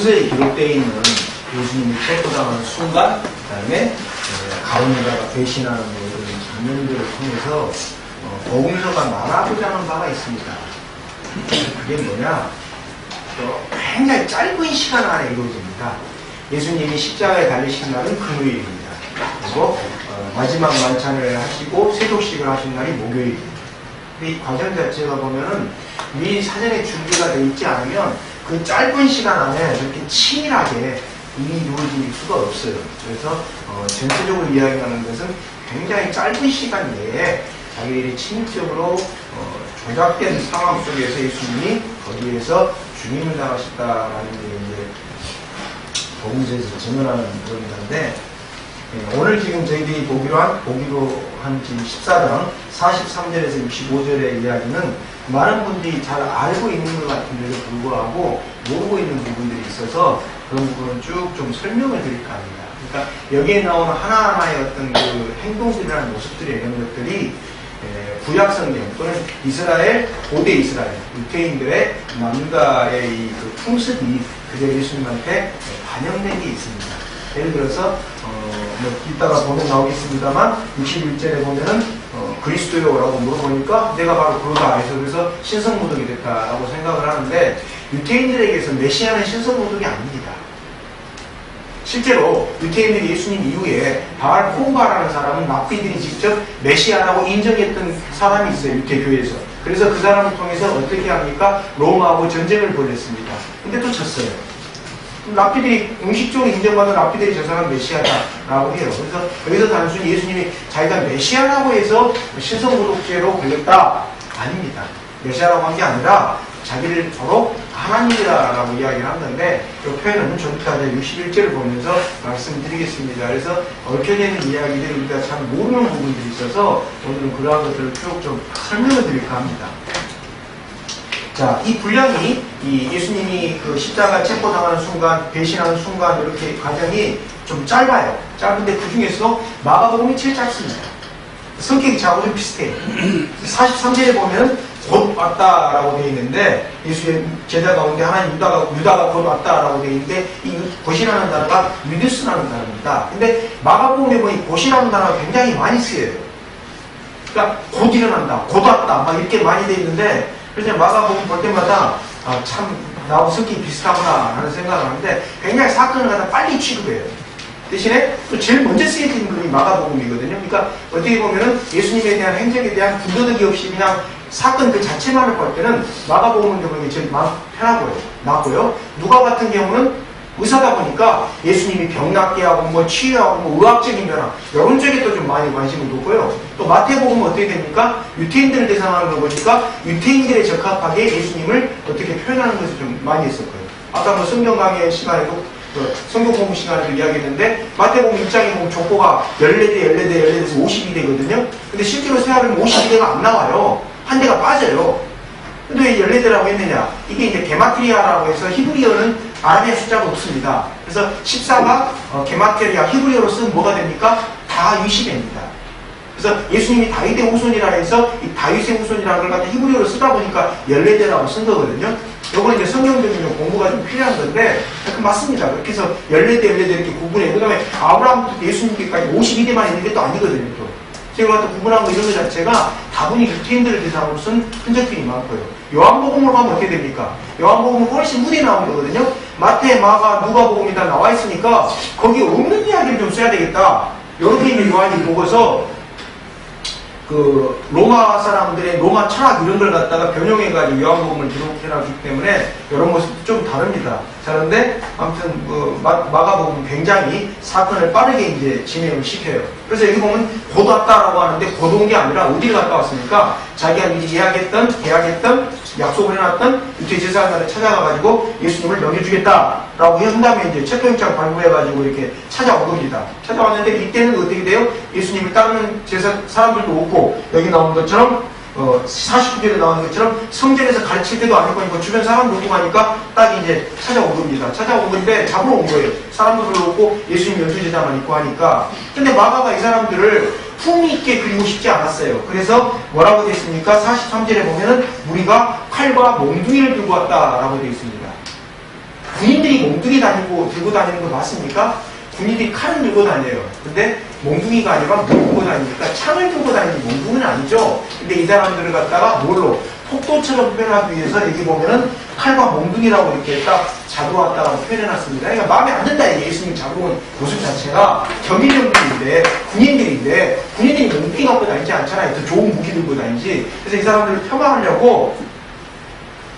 복음서에 기록되어 있는 예수님이 체포당하는 순간, 그 다음에 가룟유다가 배신하는 이런 장면들을 통해서 복음서가 말하고자 하는 바가 있습니다. 그게 뭐냐? 굉장히 짧은 시간 안에 이루어집니다. 예수님이 십자가에 달리신 날은 금요일입니다. 그리고 마지막 만찬을 하시고 세속식을 하신 날이 목요일입니다. 근데 이 과정 자체가 보면은 미리 사전에 준비가 되어 있지 않으면 그 짧은 시간 안에 이렇게 치밀하게 일이 이루어질 수가 없어요. 그래서 전체적으로 이야기하는 것은 굉장히 짧은 시간 내에 자기들이 침입적으로 조작된 상황 속에서 예수님이 거기에서 죽임을 당하셨다라는 게 이제 복음서에서 증언하는 그런 건데, 오늘 지금 저희들이 보기로 한 14장 43절에서 65절의 이야기는 많은 분들이 잘 알고 있는 것 같은데도 불구하고 모르고 있는 부분들이 있어서 그런 부분을 쭉 좀 설명을 드릴까 합니다. 그러니까 여기에 나오는 하나하나의 어떤 그 행동들이라는 모습들이 이런 것들이 구약성경 또는 이스라엘, 고대 이스라엘, 유대인들의 남가의 이 그 풍습이 그대로 예수님한테 반영된 게 있습니다. 예를 들어서 이따가 보면 나오겠습니다만 61절에 보면은 그리스도요라고 물어보니까 내가 바로 그러다 해서 그래서 신성모독이 됐다라고 생각을 하는데, 유대인들에게서 메시아는 신성모독이 아닙니다. 실제로 유대인들이 예수님 이후에 바알 코바라는 사람은 랍비들이 직접 메시아라고 인정했던 사람이 있어요, 유대교회에서. 그래서 그 사람을 통해서 어떻게 합니까? 로마하고 전쟁을 벌였습니다. 근데 또 졌어요. 랍비들이 공식적으로 인정받는 랍비들이 저 사람 메시아다라고 해요. 그래서 여기서 단순히 예수님이 자기가 메시아라고 해서 신성모독죄로 걸렸다? 아닙니다. 메시아라고 한 게 아니라 자기를 서로 하나님이라고 이야기를 한 건데, 그 표현은 좀 이따 61절을 보면서 말씀드리겠습니다. 그래서 얽혀지는 이야기들이 우리가 잘 모르는 부분들이 있어서 오늘은 그러한 것들을 쭉 좀 설명을 드릴까 합니다. 자, 이 분량이 예수님이 그 십자가 체포당하는 순간, 배신하는 순간 이렇게 과정이 좀 짧아요. 짧은데 그 중에서 마가복음이 제일 짧습니다. 성격이 저하고 좀 비슷해요. 43절에 보면 곧 왔다라고 되어 있는데, 예수의 제자 가운데 하나님 유다가 곧 왔다라고 되어 있는데, 이 곧이라는 단어가 유드스라는 단어입니다. 근데 마가복음에 보니 곧이라는 단어가 굉장히 많이 쓰여요. 그러니까 곧 일어난다, 곧 왔다, 막 이렇게 많이 되어 있는데, 그래서 마가복음 볼 때마다 참 나하고 성격이 비슷하구나 하는 생각을 하는데, 굉장히 사건을 갖다 빨리 취급해요. 대신에 또 제일 먼저 쓰여진 글이 마가복음이거든요. 그러니까 어떻게 보면은 예수님에 대한 행적에 대한 군더더기 없이 그냥 사건 그 자체만을 볼 때는 마가복음을 보는 게 제일 마음 편하고요, 낫고요. 누가 같은 경우는 의사다 보니까 예수님이 병 낫게 하고 뭐 치유하고 뭐 의학적인 변화 이런 쪽에 또 좀 많이 관심을 뒀고요. 또 마태복음은 어떻게 됩니까? 유태인들을 대상하는 거 보니까 유태인들에 적합하게 예수님을 어떻게 표현하는 것을 좀 많이 했었고요. 아까 뭐 성경 강의 시간에도 성경 공부 시간에도 이야기했는데, 마태복음 1장에 보면 족보가 14대에서 52대거든요. 근데 실제로 생각하면 52대가 안 나와요. 한 대가 빠져요. 근데 왜 14대라고 했느냐? 이게 이제 게마트리아라고 해서 히브리어는 아라비아 숫자가 없습니다. 그래서 14가 게마트리아 히브리어로 쓰면 뭐가 됩니까? 다 유시대입니다. 그래서 예수님이 다윗의 후손이라 해서 이 다윗의 후손이라는 걸 갖다 히브리어로 쓰다 보니까 14대라고 쓴 거거든요. 요거는 이제 성경적인 공부가 좀 필요한 건데, 맞습니다. 그렇게 해서 14대 이렇게 구분해. 그 다음에 아브라함부터 예수님께까지 52대만 있는 게 또 아니거든요, 또. 제가 갖다 구분한 거 이런 것 자체가 다분히 유태인들을 대상으로 쓴 흔적들이 많고요. 요한복음으로 가면 어떻게 됩니까? 요한복음은 훨씬 무리에 나온 거거든요. 마태, 마가, 누가복음이 다 나와 있으니까 거기에 없는 이야기를 좀 써야 되겠다. 이렇게 이제 요한이 보고서 그 로마 사람들의 로마 철학 이런 걸 갖다가 변형해가지고 요한복음을 기록해놨기 때문에 이런 모습도 좀 다릅니다. 자, 그런데 아무튼 마가복음은 굉장히 사건을 빠르게 이제 진행을 시켜요. 그래서 여기 보면 곧 왔다라고 하는데 곧 온 게 아니라 어디를 갔다 왔습니까? 자기가 미리 계약했던 약속을 해놨던 유대 제사장들을 찾아가가지고 예수님을 넘겨주겠다라고 한 다음에 이제 체포영장 발부해가지고 이렇게 찾아온 겁니다. 찾아왔는데 이때는 어떻게 돼요? 예수님을 따르는 사람들도 없고, 여기 나온 것처럼 49절에 나오는 것처럼 성전에서 가르칠 때도 아니고 주변 사람들 오고 가니까 딱 이제 찾아온 겁니다. 찾아온 건데 잡으러 온 거예요. 사람도 별로 없고 예수님 12제자만 있고 하니까. 근데 마가가 이 사람들을 품위 있게 그리고 싶지 않았어요. 그래서 뭐라고 되어 있습니까? 43절에 보면은 우리가 칼과 몽둥이를 들고 왔다라고 되어 있습니다. 군인들이 몽둥이 들고 다니는 거 봤습니까? 군인들이 칼을 들고 다녀요. 근데 몽둥이가 아니라 뭘 들고 다니니까 창을 들고 다니는 몽둥이는 아니죠. 근데 이 사람들을 갖다가 뭘로? 폭도처럼 표현하기 위해서 여기 보면은 칼과 몽둥이라고 이렇게 딱 잡아왔다고 표현해놨습니다. 그러니까 마음에 안 든다. 예수님 잡아온 모습 자체가 경비병들인데, 군인들이 몽둥이 갖고 다니지 않잖아요. 더 좋은 무기 들고 다니지. 그래서 이 사람들을 폄하하려고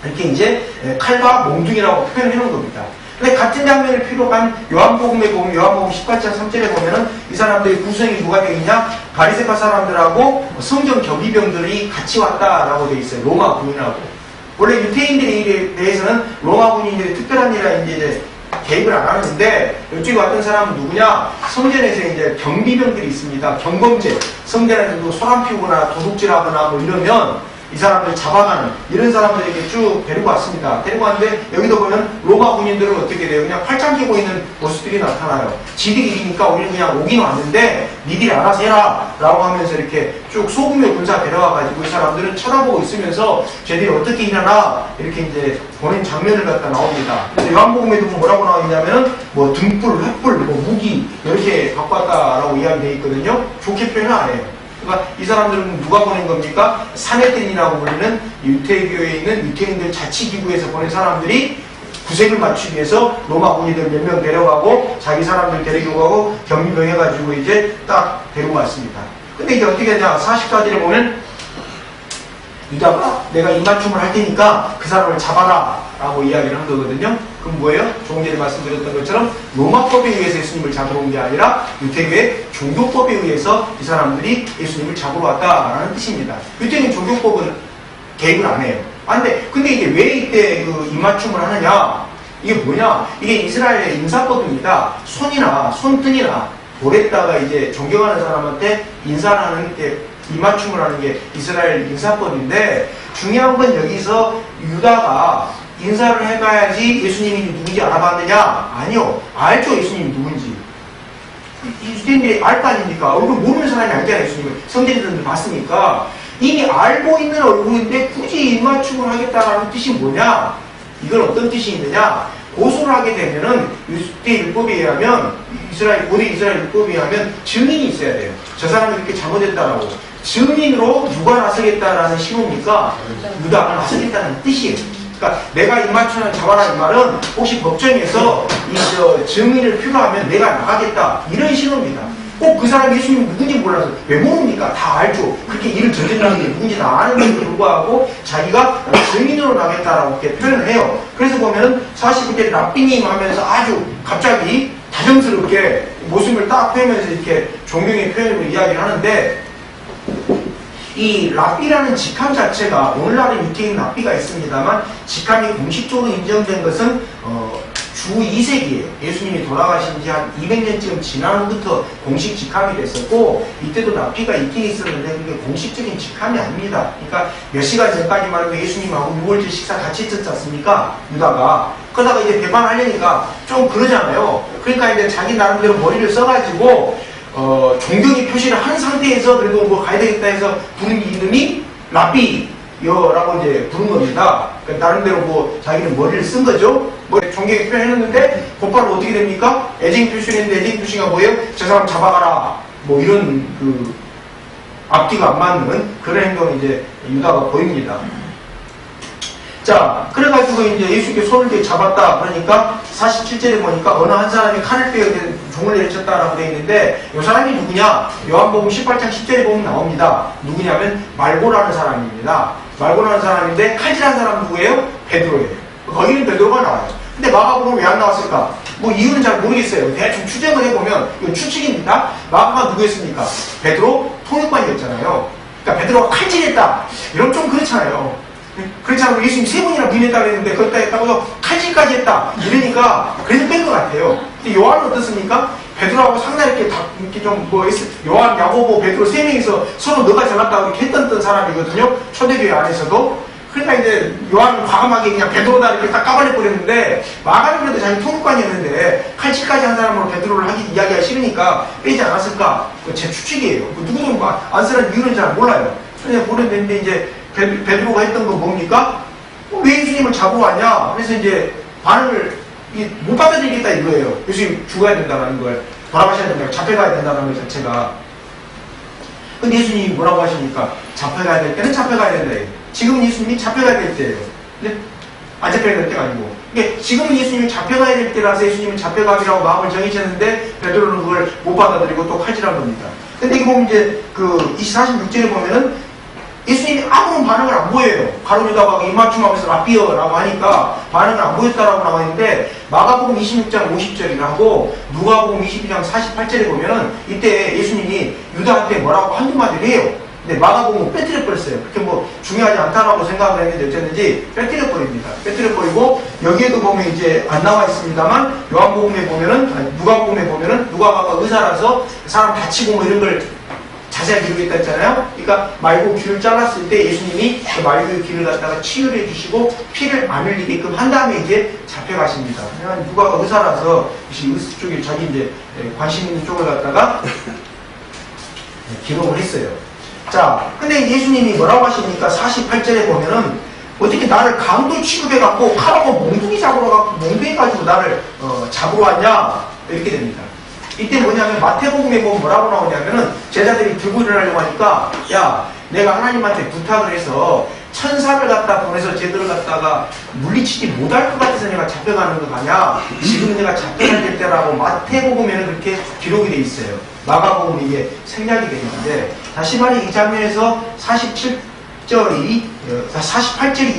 이렇게 이제 칼과 몽둥이라고 표현해 놓은 겁니다. 근데 같은 장면을 필요한 요한복음에 보면, 요한복음 18장 3절에 보면은 이 사람들의 구성이 누가 되어 있냐? 바리새파 사람들하고 성경 경비병들이 같이 왔다라고 되어 있어요. 로마 군인하고. 원래 유태인들에 대해서는 로마 군인들이 특별한 일이라 이제 개입을 안 하는데, 이쪽에 왔던 사람은 누구냐? 성전에서 이제 경비병들이 있습니다. 경범죄. 성전에서 소란 피우거나 도둑질하거나 뭐 이러면 이 사람들 잡아가는 이런 사람들에게 쭉 데리고 왔습니다. 데리고 왔는데 여기도 보면 로마 군인들은 어떻게 돼요? 그냥 팔짱 끼고 있는 모습들이 나타나요. 지들이 일이니까 우리는 그냥 오긴 왔는데 니들이 알아서 해라 라고 하면서 이렇게 쭉 소규모 군사 데려와가지고 이 사람들은 쳐다보고 있으면서 쟤들이 어떻게 일하나 이렇게 이제 보는 장면을 갖다 나옵니다. 그래서 요한복음에도 뭐라고 나와 있냐면은 뭐 등불, 횃불, 뭐 무기 이렇게 갖고 왔다라고 이야기되어 있거든요. 좋게 표현은 안 해요. 그러니까 이 사람들은 누가 보낸 겁니까? 사내들이라고 불리는 유태교에 있는 유태인들 자치기구에서 보낸 사람들이 구색을 맞추기 위해서 로마 군인들 몇 명 데려가고 자기 사람들 데리고 가고 경비병 해가지고 이제 딱 데리고 왔습니다. 근데 이제 어떻게 하냐? 44절에 보면 유다가 내가 입맞춤을 할 테니까 그 사람을 잡아라 라고 이야기를 한 거거든요. 그럼 뭐예요? 조금 전에 말씀드렸던 것처럼 로마법에 의해서 예수님을 잡으러 온 게 아니라 유태교의 종교법에 의해서 이 사람들이 예수님을 잡으러 왔다라는 뜻입니다. 유태교는 종교법은 개입을 안 해요. 근데 이게 왜 이때 그 입맞춤을 하느냐? 이게 뭐냐? 이게 이스라엘의 인사법입니다. 손등이나 돌에다가 이제 존경하는 사람한테 인사를 하는 게 입맞춤을 하는 게 이스라엘 인사법인데, 중요한 건 여기서 유다가 인사를 해가야지 예수님이 누군지 알아봤느냐? 아니요. 알죠, 예수님이 누군지. 유대인들이 알 거 아닙니까? 얼굴 모르는 사람이 알잖아요, 예수님을. 성경에서 봤으니까. 이미 알고 있는 얼굴인데 굳이 입맞춤을 하겠다라는 뜻이 뭐냐? 이건 어떤 뜻이 있느냐? 고소를 하게 되면은 유대 율법에 의하면, 고대 이스라엘 율법에 의하면 증인이 있어야 돼요. 저 사람이 이렇게 잘못했다라고. 증인으로 누가 나서겠다라는 신호니까 유다가 나서겠다는 뜻이에요. 그러니까 내가 입맞춤을 잡아라 이 말은 혹시 법정에서 증인을 필요하면 내가 나가겠다 이런 신호입니다. 꼭 그 사람이 예수님이 누군지 몰라서 왜 모릅니까? 다 알죠. 그렇게 일을 저질러는 게 누군지 다 아는데도 불구하고 자기가 증인으로 나겠다라고 이렇게 표현을 해요. 그래서 보면은 49대 랍비님 하면서 아주 갑자기 다정스럽게 모습을 딱 펴면서 이렇게 존경의 표현으로 이야기를 하는데, 이 랍비라는 직함 자체가 오늘날에 유태인 랍비가 있습니다만 직함이 공식적으로 인정된 것은 주 2세기에 예수님이 돌아가신 지 한 200년쯤 지난 후부터 공식 직함이 됐었고, 이때도 랍비가 있긴 있었는데 그게 공식적인 직함이 아닙니다. 그러니까 몇 시간 전까지만 해도 예수님하고 6월절 식사 같이 했지 않습니까? 유다가. 그러다가 이제 배반하려니까 좀 그러잖아요. 그러니까 이제 자기 나름대로 머리를 써가지고 존경의 표시를 한 상태에서 그래도 뭐 가야 되겠다 해서 부른 이름이 랍비여라고 이제 부른 겁니다. 그러니까 나름대로 뭐 자기는 머리를 쓴 거죠. 뭐 존경의 표현을 했는데 곧바로 어떻게 됩니까? 애증 표시를 했는데 애증 표시가 뭐예요? 저 사람 잡아가라. 뭐 이런 그 앞뒤가 안 맞는 그런 행동을 이제 유다가 보입니다. 자, 그래가지고 이제 예수님께 손을 이렇게 잡았다. 그러니까 47절에 보니까 어느 한 사람이 칼을 빼어 종을 내리쳤다라고 되어 있는데, 이 사람이 누구냐? 요한복음 18장 10절에 보면 나옵니다. 누구냐면 말고라는 사람입니다. 말고라는 사람인데 칼질한 사람 누구예요? 베드로예요. 거기는 베드로가 나와요. 근데 마가복음은 왜 안 나왔을까? 뭐 이유는 잘 모르겠어요. 대충 추정을 해보면 이건 추측입니다. 마가가 누구였습니까? 베드로 통역관이었잖아요. 그러니까 베드로가 칼질했다. 이런 좀 그렇잖아요. 그렇지 않고 예수님 세 번이나 부인했다고 했는데 그렇다 했다고 해서 칼질까지 했다. 이러니까 그래서 뺀 것 같아요. 근데 요한은 어떻습니까? 베드로하고 상당히 이렇게 좀 요한, 야고보, 베드로 세 명이서 서로 너가 잘났다고 이렇게 했던 사람이거든요. 초대교회 안에서도. 그러니까 이제 요한은 과감하게 그냥 베드로다 이렇게 딱 까발려버렸는데, 마가는 그래도 자기 통역관이었는데 칼질까지 한 사람으로 베드로를 이야기하기 싫으니까 빼지 않았을까? 제 추측이에요. 누구도 안 쓰는 이유는 잘 몰라요. 그냥 모르는데 이제 베드로가 했던 건 뭡니까? 왜 예수님을 잡으러 왔냐? 그래서 이제 반응을 이게 못 받아들이겠다 이거예요. 예수님 죽어야 된다는 걸, 돌아가셔야 된다, 잡혀가야 된다는 것 자체가. 근데 예수님이 뭐라고 하십니까? 잡혀가야 될 때는 잡혀가야 된다. 지금은 예수님이 잡혀가야 될 때예요. 근데 안 잡혀야 될 때가 아니고. 그러니까 지금은 예수님이 잡혀가야 될 때라서 예수님은 잡혀가기라고 마음을 정해졌는데 베드로는 그걸 못 받아들이고 또 칼질한 겁니다. 근데 이거 보면 이제 그 46절에 보면은 예수님이 아무런 반응을 안 보여요. 가룟유다가 입맞춤하면서 라비어라고 하니까 반응을 안 보였다라고 나와 있는데 마가복음 26장 50절이라고 누가복음 22장 48절에 보면은 이때 예수님이 유다한테 뭐라고 한두 마디를 해요. 근데 마가복음은 빼뜨려 버렸어요. 그렇게 뭐 중요하지 않다라고 생각을 했는데 어쨌든지 빼뜨려 버립니다. 빼뜨려 버리고 여기에도 보면 이제 안 나와 있습니다만 요한복음에 보면은 아니, 누가복음에 보면은 누가가 의사라서 사람 다치고 뭐 이런 걸 자세하게 기록했다 했잖아요. 그러니까 말고 귀를 잘랐을 때 예수님이 그 말고의 귀를 갖다가 치유를 해주시고 피를 안 흘리게끔 한 다음에 이제 잡혀가십니다. 누가가 의사라서 의사 쪽에 자기 이제 관심 있는 쪽을 갖다가 기록을 했어요. 자, 근데 예수님이 뭐라고 하십니까? 48절에 보면은 어떻게 나를 강도 취급해갖고 칼하고 몽둥이 몽둥이가지고 나를 잡으러 왔냐? 이렇게 됩니다. 이때 뭐냐면 마태복음에 보면 뭐라고 나오냐면은 제자들이 들고 일어나려고 하니까 야, 내가 하나님한테 부탁을 해서 천사를 갖다 보내서 쟤들을 갖다가 물리치지 못할 것 같아서 내가 잡혀가는 거 가냐? 지금 내가 잡혀갈 될 때라고 마태복음에는 그렇게 기록이 돼 있어요. 마가복음은 이게 생략이 되는데 다시 말해 이 장면에서 47절이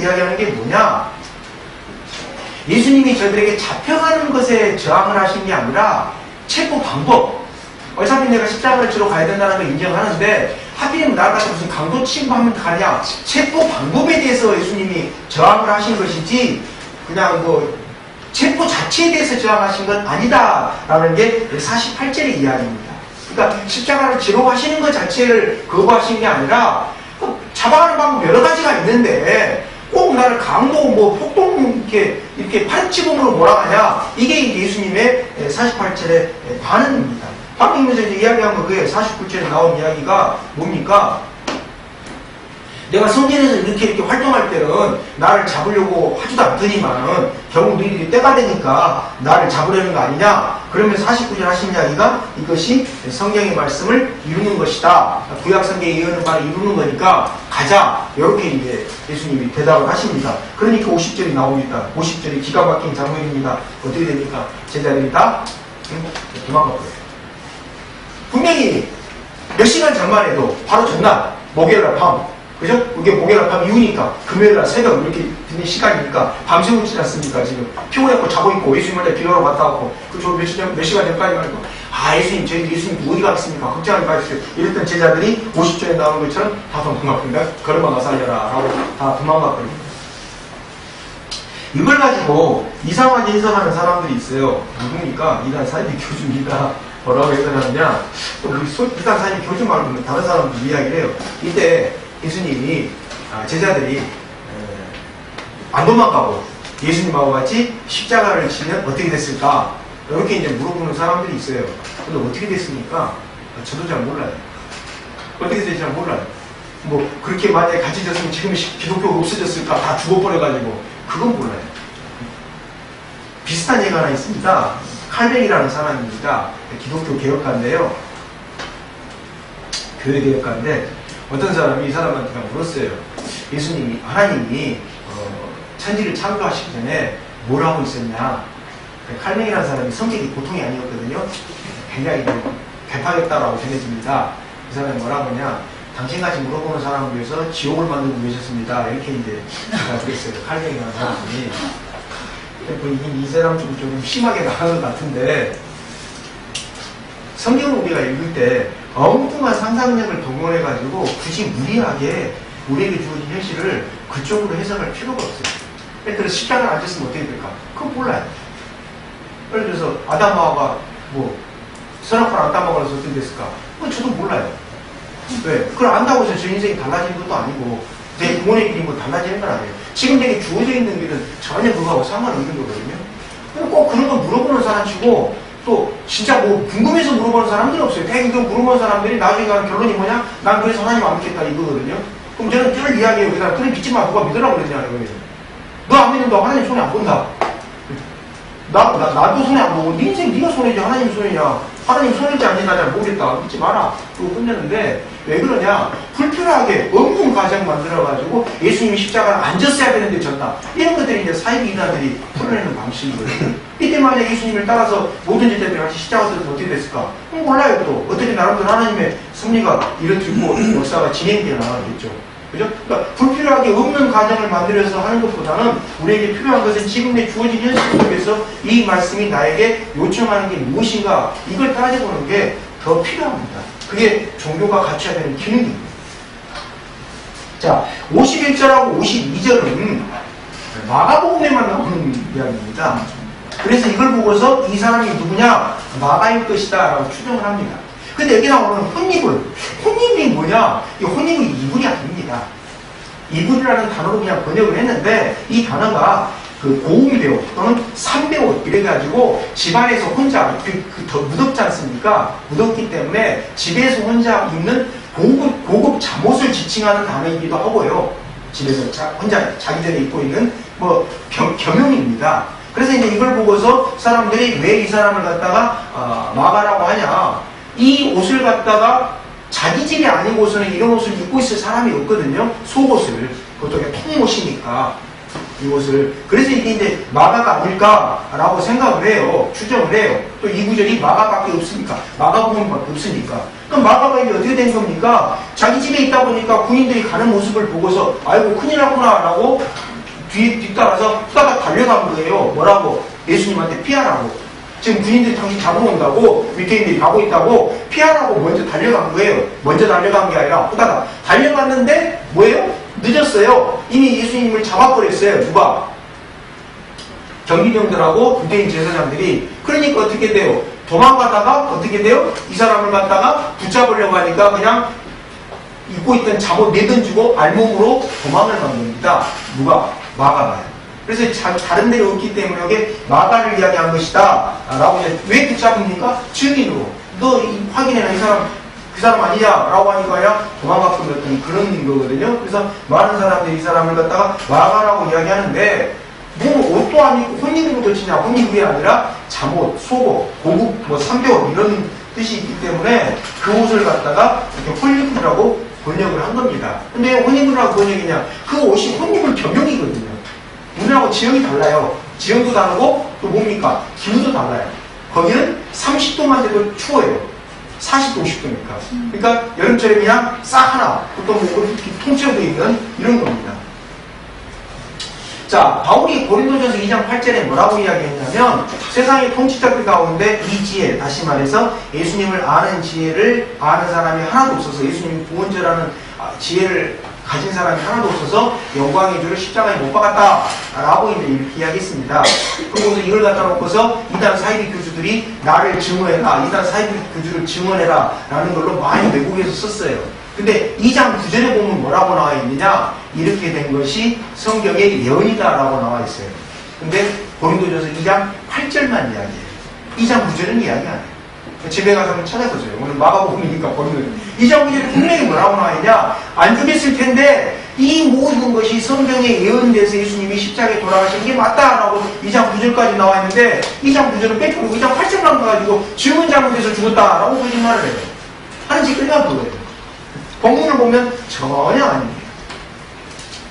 이야기하는 게 뭐냐? 예수님이 저들에게 잡혀가는 것에 저항을 하신 게 아니라 체포 방법. 어차피 내가 십자가를 지러 가야 된다는 걸 인정하는데 하필이면 나를 갖다 무슨 강도 취급하면 가냐? 체포 방법에 대해서 예수님이 저항을 하신 것이지 그냥 뭐 체포 자체에 대해서 저항하신 건 아니다라는 게 48절의 이야기입니다. 그러니까 십자가를 지러 가시는 것 자체를 거부하신 게 아니라 잡아가는 방법 여러 가지가 있는데 꼭 나를 강도, 뭐, 폭동, 이렇게 팔찌공으로 몰아가냐? 이게 예수님의 48절의 반응입니다. 방금 이제 이야기한 거, 그게 49절에 나온 이야기가 뭡니까? 내가 성전에서 이렇게 활동할 때는 나를 잡으려고 하지도 않더니만은 결국 너희들이 때가 되니까 나를 잡으려는 거 아니냐? 그러면 49절 하신 이야기가 이것이 성경의 말씀을 이루는 것이다. 구약 성경의 예언은 바로 이루는 거니까 가자. 이렇게 이제 예수님이 대답을 하십니다. 그러니까 50절이 나옵니다. 50절이 기가 막힌 장면입니다. 어떻게 됩니까? 제자들이 다 도망가버려요. 분명히 몇 시간 전만 해도 바로 전날 목요일날 밤 그죠? 이게 목요일날 밤 이후니까 금요일날 새벽 이렇게 되는 시간이니까 밤새우지 않습니까? 지금 피곤해갖고 자고 있고 예수님한테 기도하러 갔다 왔고 몇 시간 전까지 말고 예수님 저희 예수님 어디 가겠습니까? 걱정하지 마십시오. 이랬던 제자들이 50절에 나오는 것처럼 다 도망갔습니다. 걸음아 나 살려라 라고 다 도망갔거든요. 이걸 가지고 이상하게 해석하는 사람들이 있어요. 누굽니까? 이단 사이비 교주입니다. 뭐라고 해석하느냐? 또 이단 사이비 교주 말고는 다른 사람들 이야기를 해요. 이때 예수님이 제자들이 안 도망가고 예수님하고 같이 십자가를 지면 어떻게 됐을까? 이렇게 이제 물어보는 사람들이 있어요. 근데 어떻게 됐습니까? 저도 잘 몰라요. 어떻게 됐는지 잘 몰라요. 뭐 그렇게 만약에 같이 졌으면 지금 기독교가 없어졌을까? 다 죽어버려가지고 그건 몰라요. 비슷한 예가 하나 있습니다. 칼뱅이라는 사람입니다. 기독교 개혁가인데요. 교회 개혁가인데 어떤 사람이 이 사람한테 물었어요. 예수님이, 하나님이 천지를 창조하시기 전에 뭘 하고 있었냐? 칼뱅이라는 사람이 성격이 보통이 아니었거든요. 굉장히 개파겠다라고 전해집니다. 이 사람이 뭐라고 하냐? 당신같이 물어보는 사람을 위해서 지옥을 만들고 계셨습니다. 이렇게 이제 제가 그랬어요. 칼뱅이라는 사람이. 이 사람 좀 심하게 나가는 것 같은데 성경을 우리가 읽을 때 엉뚱한 상상력을 동원해가지고 굳이 무리하게 우리에게 주어진 현실을 그쪽으로 해석할 필요가 없어요. 예를 들어 십자가를 안 졌으면 어떻게 될까? 그건 몰라요. 예를 들어서 아담하와가 뭐 선악과를 안 따먹어서 어떻게 됐을까? 그건 저도 몰라요. 왜? 그걸 안다고 해서 제 인생이 달라지는 것도 아니고 내 부모의 길이 뭐 달라지는 건 아니에요. 지금 내게 주어져 있는 길은 전혀 그거하고 상관없는 거거든요. 꼭 그런 거 물어보는 사람 치고 또 진짜 뭐 궁금해서 물어보는 사람들이 없어요. 대부분 물어보는 사람들이 나중에 가는 결론이 뭐냐? 난 그래서 하나님 안 믿겠다 이거거든요. 그럼 저는 늘 이야기해요. 그래 믿지 마. 누가 믿으라고 그랬냐 이거예요. 너 안 믿는다고 하나님 손에 안 본다. 나도 손해 안 보고, 네 인생 네가 손해지, 하나님 손해냐. 하나님 손해지 아니냐, 잘 모르겠다. 믿지 마라. 그러고 끝내는데, 왜 그러냐? 불필요하게 없는 가정 만들어가지고 예수님이 십자가를 안 졌어야 되는데 졌다. 이런 것들이 이제 사이비 인사들이 풀어내는 방식이거든요. 이때 만약 예수님을 따라서 모든 일들이 같이 십자가 들어서 어떻게 됐을까? 몰라요, 또. 어떻게 나름대로 하나님의 섭리가 이루어지고 역사가 진행되어 나가겠죠. 그죠? 그러니까 불필요하게 없는 가정을 만들어서 하는 것보다는 우리에게 필요한 것은 지금의 주어진 현실 속에서 이 말씀이 나에게 요청하는 게 무엇인가, 이걸 따져보는 게 더 필요합니다. 그게 종교가 갖춰야 되는 기능입니다. 자, 51절하고 52절은 마가복음에만 나오는 이야기입니다. 그래서 이걸 보고서 이 사람이 누구냐? 마가일 것이다 라고 추정을 합니다. 근데 여기 나오는 혼입이 뭐냐? 이 혼입은 이불이 아닙니다. 이불이라는 단어로 그냥 번역을 했는데, 이 단어가 그 고음배옷 또는 삼배옷 이래가지고 집안에서 혼자 더 무덥지 않습니까? 무덥기 때문에 집에서 혼자 입는 고급 잠옷을 지칭하는 단어이기도 하고요. 집에서 혼자 자기 전에 입고 있는 뭐 겸용입니다. 그래서 이제 이걸 보고서 사람들이 왜 이 사람을 갖다가 마가라고 하냐? 이 옷을 갖다가 자기 집이 아니고서는 이런 옷을 입고 있을 사람이 없거든요. 속옷을. 그것도 통옷이니까 이 옷을. 그래서 이게 이제 마가가 아닐까라고 생각을 해요. 추정을 해요. 또 이 구절이 마가밖에 없으니까. 마가복음밖에 없으니까. 그럼 마가가 이제 어떻게 된 겁니까? 자기 집에 있다 보니까 군인들이 가는 모습을 보고서 아이고 큰일 났구나라고 뒤따라서 후다닥 달려간 거예요. 뭐라고? 예수님한테 피하라고. 지금 군인들이 당신 잡으러 온다고, 밑에인들이 가고 있다고 피하라고 먼저 달려간 거예요. 먼저 달려간 게 아니라 후다닥 달려갔는데 뭐예요? 늦었어요. 이미 예수님을 잡아버렸어요. 누가? 경비병들하고 유대인 제사장들이. 그러니까 어떻게 돼요? 도망가다가 어떻게 돼요? 이 사람을 갖다가 붙잡으려고 하니까 그냥 입고 있던 잠옷 내던지고 알몸으로 도망을 간 겁니다. 누가? 마가가요. 그래서 다른 데가 없기 때문에 여기 마가를 이야기한 것이다 라고. 왜 붙잡습니까? 증인으로. 너 확인해라, 그 사람 아니냐 라고 하니까 아니라 도망갔던 그런 거거든요. 그래서 많은 사람들이 이 사람을 갖다가 마가라고 이야기하는데, 뭐 옷도 아니고 혼입으로 덧치냐? 혼입이 아니라 잠옷, 속옷, 고급 뭐 삼배옷 이런 뜻이 있기 때문에 그 옷을 갖다가 이렇게 혼입이라고 번역을 한 겁니다. 근데 왜 혼입이라고 번역이냐? 그 옷이 혼입은 겸용이거든요. 우리하고 지형이 달라요. 지형도 다르고 또 뭡니까? 기후도 달라요. 거기는 30도만 돼도 추워요. 40도, 50도니까. 그러니까 여름철에 그냥 싹 하나, 보통 뭐 이렇게 통째로 되어 있는 이런 겁니다. 자, 바울이 고린도전서 2장 8절에 뭐라고 이야기했냐면, 세상의 통치자들 가운데 이 지혜, 다시 말해서 예수님을 아는 지혜를 아는 사람이 하나도 없어서, 예수님이 구원자라는 지혜를 가진 사람이 하나도 없어서 영광의 주를 십자가에 못 박았다 라고 이제 이렇게 이야기했습니다. 그리고서 이걸 갖다 놓고서 이단 사이비 교주들이 나를 증언해라, 이단 사이비 교주를 증언해라 라는 걸로 많이 외국에서 썼어요. 근데 2장 9절에 보면 뭐라고 나와 있느냐? 이렇게 된 것이 성경의 예언이다 라고 나와 있어요. 근데 고린도전서 2장 8절만 이야기해요. 2장 9절은 이야기 안 해요. 집에 가서 한번 찾아보세요. 오늘 마가복음이니까 보면 2장 9절에 분명히 뭐라고 나와 있냐? 안 죽였을 텐데 이 모든 것이 성경에 예언돼서 예수님이 십자가에 돌아가신 게 맞다라고 2장 9절까지 나와 있는데 2장 9절은 뺏기고 2장 8절만 가가지고 죽은 잘못해서 죽었다라고 거짓말을 해요. 하는 짓거리가 그거예요. 본문을 보면 전혀 아닙니다.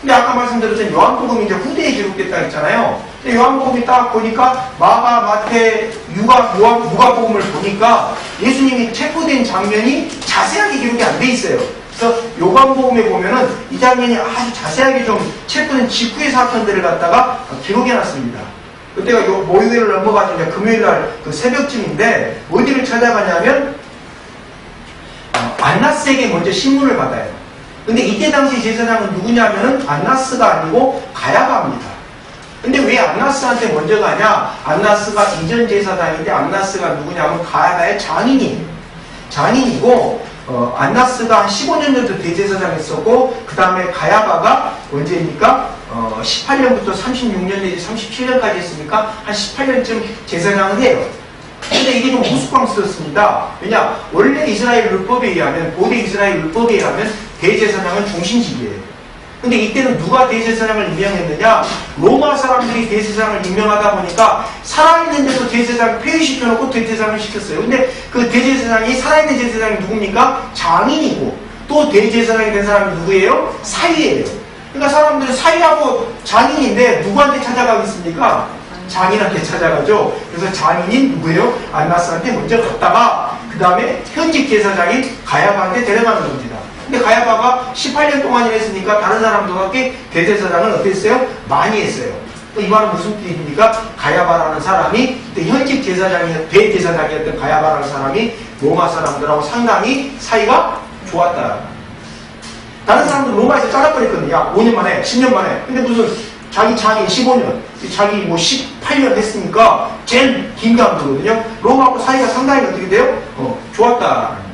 근데 아까 말씀드렸던 요한복음이 이제 후대에 기록됐다 했잖아요. 근데 요한복음이 딱 보니까 마가, 마태, 누가복음을 보니까 예수님이 체포된 장면이 자세하게 기록이 안 돼 있어요. 그래서 요한복음에 보면은 이 장면이 아주 자세하게 좀 체포된 직후의 사건들을 갖다가 기록해놨습니다. 그때가 목요일을 넘어가서 이제 금요일날 그 새벽쯤인데 어디를 찾아가냐면 안나스에게 먼저 신문을 받아요. 근데 이때 당시 제사장은 누구냐면은 안나스가 아니고 가야바입니다. 근데 왜 안나스한테 먼저 가냐? 안나스가 이전 제사장인데 안나스가 누구냐면 가야바의 장인이에요. 장인이고 안나스가 한 15년 정도 대제사장 했었고 그 다음에 가야바가 언제입니까? 18년부터 36년 내지 37년까지 했으니까 한 18년쯤 제사장을 해요. 근데 이게 좀 우스꽝스럽습니다. 왜냐? 원래 이스라엘 율법에 의하면, 고대 이스라엘 율법에 의하면 대제사장은 중신직이에요. 근데 이때는 누가 대제사장을 임명했느냐? 로마 사람들이 대제사장을 임명하다 보니까 살아있는데도 대제사장 폐위시켜놓고 대제사장을 시켰어요. 근데 그 대제사장이 살아있는 제사장이 누굽니까? 장인이고 또 대제사장이 된 사람이 누구예요? 사위예요. 그러니까 사람들은 사위하고 장인인데 누구한테 찾아가겠습니까? 장인한테 찾아가죠. 그래서 장인인 누구예요? 안나스한테 먼저 갔다가 그 다음에 현직 제사장인 가야바한테 데려가는 겁니다. 근데 가야바가 18년 동안이나 했으니까 다른 사람들과 함께 대제사장을 어땠어요? 많이 했어요. 이 말은 무슨 뜻입니까? 가야바라는 사람이 그때 현직 대제사장이었던 가야바라는 사람이 로마 사람들하고 상당히 사이가 좋았다. 다른 사람들 로마에서 잘라버렸거든요. 야, 5년 만에, 10년 만에. 근데 무슨 자기 장인 15년, 자기 뭐 18년 했으니까 제일 긴감도거든요. 로마하고 사이가 상당히 어떻게 돼요? 좋았다.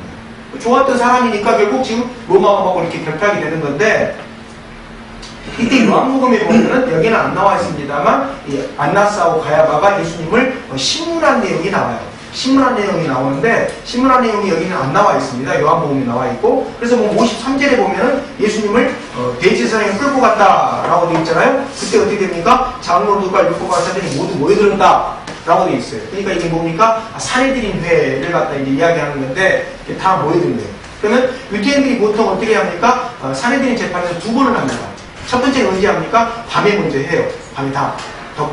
좋았던 사람이니까 결국 지금 로마하고 이렇게 결탁이 되는 건데, 이때 요한복음에 보면은 여기는 안 나와 있습니다만 안나스하고 가야바가 예수님을 신문한 내용이 나와요. 신문한 내용이 나오는데 신문한 내용이 여기는 안 나와 있습니다. 요한복음에 나와 있고, 그래서 뭐 53절에 보면은 예수님을 대제사장에 끌고 갔다라고 되어 있잖아요. 그때 어떻게 됩니까? 장로들과 율법과 사들이 모두 모여들었다 라고 되어 있어요. 그러니까 이게 뭡니까? 사내들인 회를 갖다 이제 이야기하는 건데 다 모여든 거예요. 그러면 유대인들이 보통 어떻게 합니까? 사내들인 재판에서 두 번을 합니다. 첫 번째는 언제 합니까? 밤에 먼저 해요. 밤에 다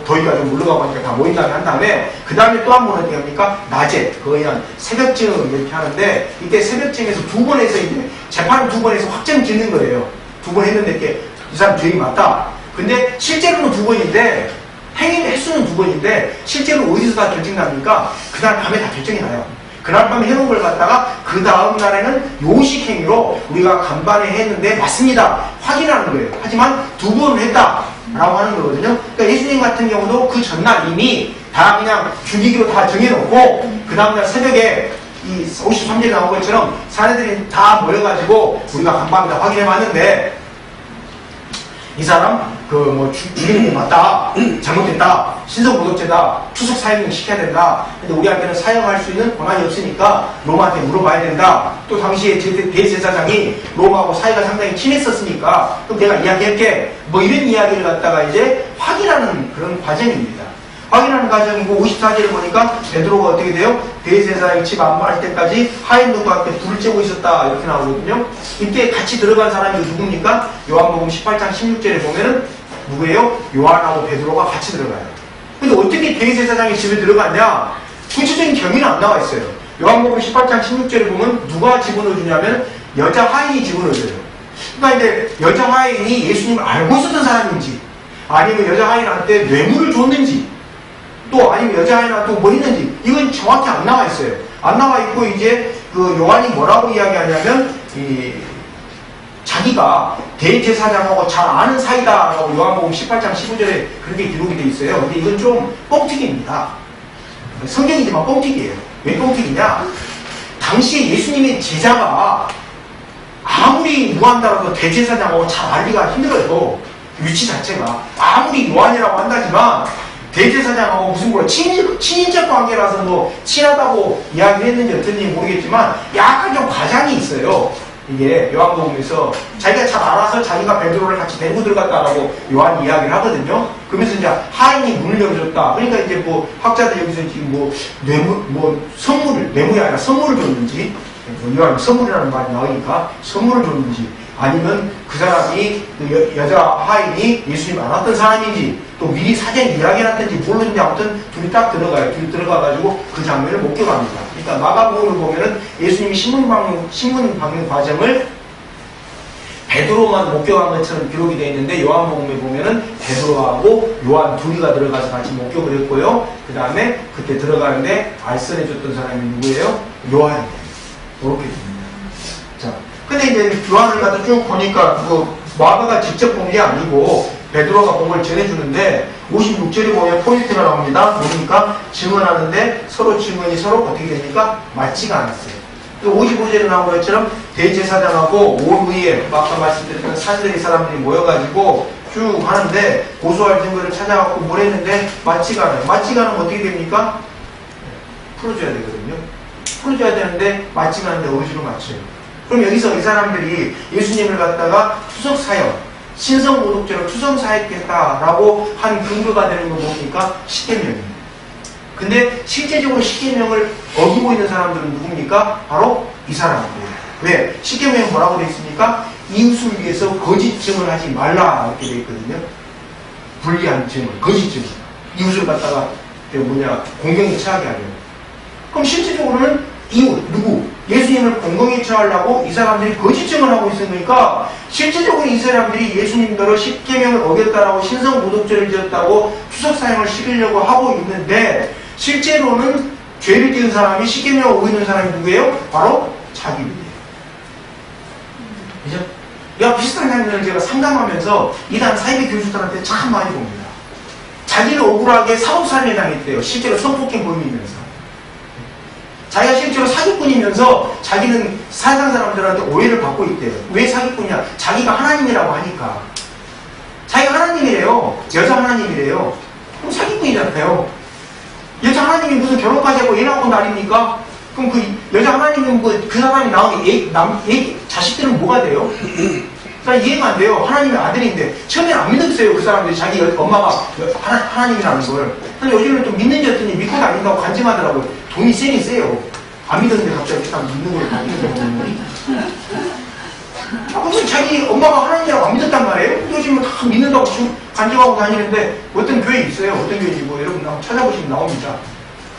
더위가 좀 물러가고 하니까 다 모인 다음에 한 다음에 그 다음에 또 한 번 어떻게 합니까? 낮에 거의 한 새벽쯤 이렇게 하는데, 이때 새벽쯤에서 두 번 해서 이제 재판을 두 번 해서 확정 짓는 거예요. 두 번 했는데 이렇게 이 사람 죄인 맞다. 근데 실제로는 두 번인데 행위 횟수는 두 번인데 실제로 어디서 다 결정납니까? 그날 밤에 다 결정이 나요. 그날 밤에 해놓은 걸 갖다가 그 다음 날에는 요식 행위로 우리가 간밤에 했는데 맞습니다. 확인하는 거예요. 하지만 두 번을 했다 라고 하는 거거든요. 그러니까 예수님 같은 경우도 그 전날 이미 다 그냥 죽이기로 다 정해놓고 그 다음날 새벽에 이 53절에 나온 것처럼 사내들이 다 모여가지고 우리가 간밤에 다 확인해봤는데 이 사람 죽이는 게 맞다, 잘못됐다, 신성모독죄다, 추석 사형 시켜야 된다. 근데 우리한테는 사형할 수 있는 권한이 없으니까 로마한테 물어봐야 된다. 또 당시에 대제사장이 로마하고 사이가 상당히 친했었으니까 그럼 내가 이야기할게. 뭐 이런 이야기를 갖다가 이제 확인하는 그런 과정입니다. 확인하는 과정이고, 54절을 보니까 베드로가 어떻게 돼요? 대제사장이 집 안마할 때까지 하인들과 함께 불을 쬐고 있었다 이렇게 나오거든요. 이때 같이 들어간 사람이 누굽니까? 요한복음 18장 16절에 보면은 누구예요? 요한하고 베드로가 같이 들어가요. 근데 어떻게 대제사장이 집에 들어갔냐? 구체적인 경위는 안 나와 있어요. 요한복음 18장 16절에 보면 누가 집어넣어 주냐면 여자 하인이 집어넣어 줘요. 그러니까 이제 여자 하인이 예수님을 알고 있었던 사람인지, 아니면 여자 하인한테 뇌물을 줬는지, 또 아니면 여자아이나 또 뭐 했는지 이건 정확히 안 나와 있어요. 안 나와 있고, 이제 그 요한이 뭐라고 이야기하냐면 자기가 대제사장하고 잘 아는 사이다라고 요한복음 18장 15절에 그렇게 기록이 돼 있어요. 근데 이건 좀 뻥튀기입니다. 성경이지만 뻥튀기예요. 왜 뻥튀기냐? 당시에 예수님의 제자가 아무리 요한다라도 대제사장하고 잘 알기가 힘들어요. 위치 자체가 아무리 요한이라고 한다지만 대제사장하고 무슨 뭐 친인척 관계라서 뭐 친하다고 이야기를 했는지 어쩐지 모르겠지만 약간 좀 과장이 있어요. 이게 요한복음에서 자기가 잘 알아서 자기가 베드로를 같이 데리고 들어갔다라고 요한이 이야기를 하거든요. 그러면서 이제 하인이 문을 열어줬다. 그러니까 이제 뭐 학자들 여기서 지금 뇌물이 아니라 선물을 줬는지, 요한 선물이라는 말이 나오니까 선물을 줬는지, 아니면 그 사람이 여자 하인이 예수님 알았던 사람인지, 또 미리 사전 이야기해놨던지 모르는데 아무튼 둘이 딱 들어가요. 둘이 들어가가지고 그 장면을 목격합니다. 그러니까 마가복음을 보면은 예수님이 신문 방문 과정을 베드로만 목격한 것처럼 기록이 되어 있는데, 요한복음에 보면은 베드로하고 요한 둘이가 들어가서 같이 목격을 했고요. 그 다음에 그때 들어가는데 알선해줬던 사람이 누구예요? 요한이에요. 이렇게 됩니다. 자, 근데 이제 요한을 갖다 쭉 보니까 마가가 직접 본 게 아니고 베드로가 본 걸 전해주는데, 56절에 보면 포인트가 나옵니다. 뭡니까? 증언하는데 서로 증언이 서로 어떻게 됩니까? 맞지가 않았어요. 또 55절에 나온 것처럼 대제사장하고 오후에 아까 말씀드렸던 사제들의 사람들이 모여가지고 쭉 하는데 고소할 증거를 찾아갖고 뭘 했는데 맞지가 않아요. 맞지가 않으면 어떻게 됩니까? 풀어줘야 되거든요. 풀어줘야 되는데 맞지가 않는데 어디로 맞춰요? 그럼 여기서 이 사람들이 예수님을 갖다가 추석 사형, 신성모독죄로 투성사했겠다라고 한 근거가 되는 건 뭡니까? 십계명입니다. 근데 실제적으로 십계명을 어기고 있는 사람들은 누굽니까? 바로 이 사람들이에요. 왜? 십계명에 뭐라고 되어 있습니까? 이웃을 위해서 거짓 증언을 하지 말라 이렇게 되어 있거든요. 불리한 증언, 거짓 증언. 이웃을 갖다가 공경에 처하게 하려고. 그럼 실제적으로는 이웃, 누구? 예수님을 공경에 처하려고 이 사람들이 거짓 증언하고 있으니까 실제적으로 이 사람들이 예수님대로 십계명을 어겼다라고 신성모독죄를 지었다고 추석사형을 시키려고 하고 있는데 실제로는 죄를 지은 사람이 십계명을 어기는 사람이 누구예요? 바로 자기들이에요. 그죠? 이와 비슷한 장면을 제가 상담하면서 이단 사이비 교수들한테 참 많이 봅니다. 자기를 억울하게 사법살인을 당했대요. 실제로 성폭행 범인이면서. 자기가 실제로 사기꾼이면서 자기는 세상 사람들한테 오해를 받고 있대요. 왜 사기꾼이야? 자기가 하나님이라고 하니까. 자기가 하나님이래요. 여자 하나님이래요. 그럼 사기꾼이잖아요. 여자 하나님이 무슨 결혼까지 하고 애 낳고 날입니까? 그럼 그 여자 하나님은 그 사람이 낳은 자식들은 뭐가 돼요? 나 이해가 안 돼요. 하나님의 아들인데 처음에는 안 믿었어요. 그 사람들이 자기 엄마가 하나님이라는 걸. 근데 요즘은 좀 믿는지 했더니 믿고 다닌다고 간증하더라고요. 돈이 세긴 세요. 안 믿었는데 갑자기 딱 믿는 걸 바뀌는 거예요. 그래서 자기 엄마가 하나님이라고 안 믿었단 말이에요. 요즘은 다 믿는다고 간증하고 다니는데 어떤 교회 있어요. 어떤 교회인지 뭐 여러분 찾아보시면 나옵니다.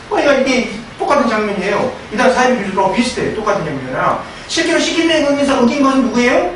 그러니까 이게 똑같은 장면이에요. 이단 사이비 교수들하고 비슷해요. 똑같은 장면이야. 실제로 십계명에 의해서 어긴 것은 누구예요?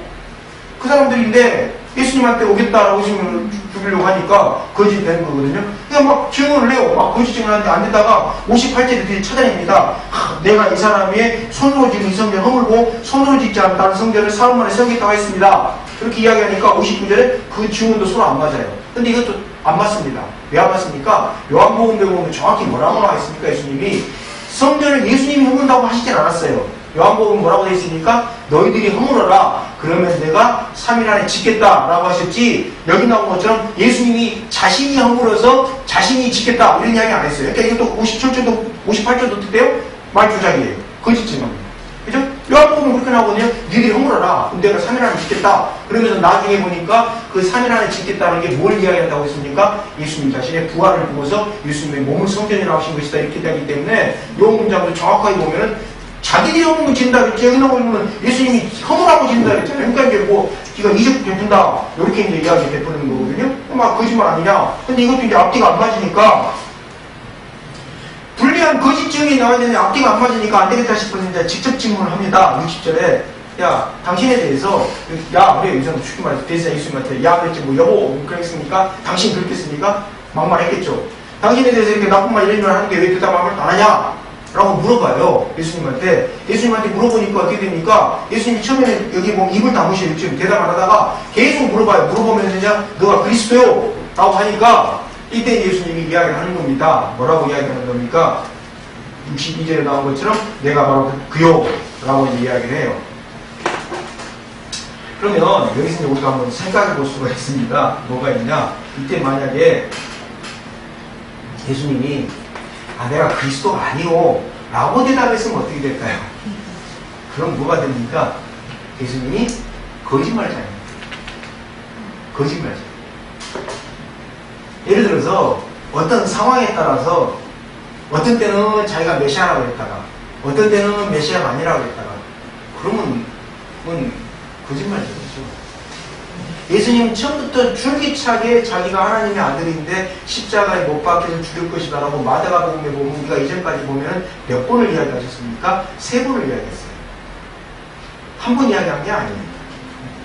그 사람들인데 예수님한테 오겠다라고 신문을 주려고 하니까 거짓이 되는 거거든요. 그냥 막 증언을 해요. 막 거짓 증언하는데 안 되다가 58절에 찾아냅니다. 내가 이 사람의 손으로 지은 이 성전 허물고 손으로 짓지 않다는 성전을 4일 만에 세우겠다고 했습니다. 그렇게 이야기하니까 59절에 그 증언도 서로 안 맞아요. 근데 이것도 안 맞습니다. 왜 안 맞습니까? 요한복음에 보면 정확히 뭐라고 나와 있습니까? 예수님이 성전을 예수님이 허문다고 하시진 않았어요. 요한복음 뭐라고 되어 있습니까? 너희들이 허물어라. 그러면 내가 3일 안에 짓겠다라고 하셨지, 여기 나온 것처럼 예수님이 자신이 허물어서 자신이 짓겠다 이런 이야기 안 했어요. 그러니까 이것도 57절도 58절도 어때요? 말조작이에요. 거짓 증언입니다. 그죠? 요한복음은 그렇게 나오거든요. 너희들이 허물어라. 그럼 내가 3일 안에 짓겠다. 그러면서 나중에 보니까 그 3일 안에 짓겠다는 게 뭘 이야기한다고 했습니까? 예수님 자신의 부활을 보고서 예수님의 몸을 성전이라고 하신 것이다 이렇게 되기 때문에 이 문장도 정확하게 보면은 자기들이 허물고 진다 그랬지. 여기 나오면 예수님이 허물하고 진다 그랬잖아요. 그러니까 이제 뭐 이거 이적 베푼다 이렇게 이제 이야기 베푸는 거거든요. 막 거짓말 아니냐. 근데 이것도 이제 앞뒤가 안 맞으니까 불리한 거짓 증언이 나와야 되는데 앞뒤가 안 맞으니까 안 되겠다 싶었는데 직접 질문을 합니다. 60절에 야 당신에 대해서 야 그래 이상 쉽게 말해서 대사 예수님한테 야 그랬지 뭐 여보 그랬습니까? 당신 그랬겠습니까? 막말했겠죠. 당신에 대해서 이렇게 나쁜 말 이런 말 하는데 왜 대답을 안 하냐? 라고 물어봐요. 예수님한테. 예수님한테 물어보니까 어떻게 됩니까? 예수님이 처음에는 여기 보면 입을 다무시고 지금 대답 안 하다가 계속 물어봐요. 물어보면 그냥 너가 그리스도요? 라고 하니까 이때 예수님이 이야기를 하는 겁니다. 뭐라고 이야기하는 겁니까? 62절에 나온 것처럼 내가 바로 그요 라고 이야기를 해요. 그러면 여기서 이제 우리가 한번 생각해 볼 수가 있습니다. 뭐가 있냐? 이때 만약에 예수님이 내가 그리스도가 아니오 라고 대답했으면 어떻게 될까요? 그럼 뭐가 됩니까? 예수님이 거짓말자입니다. 거짓말자. 예를 들어서 어떤 상황에 따라서 어떤 때는 자기가 메시아라고 했다가 어떤 때는 메시아가 아니라고 했다가 그러면 그건 거짓말이죠. 예수님은 처음부터 줄기차게 자기가 하나님의 아들인데 십자가에 못 박혀서 죽을 것이다 라고 마태복음에 보면 우리가 이전까지 보면 몇 번을 이야기하셨습니까? 3번을 이야기했어요. 한 번 이야기한 게 아닙니다.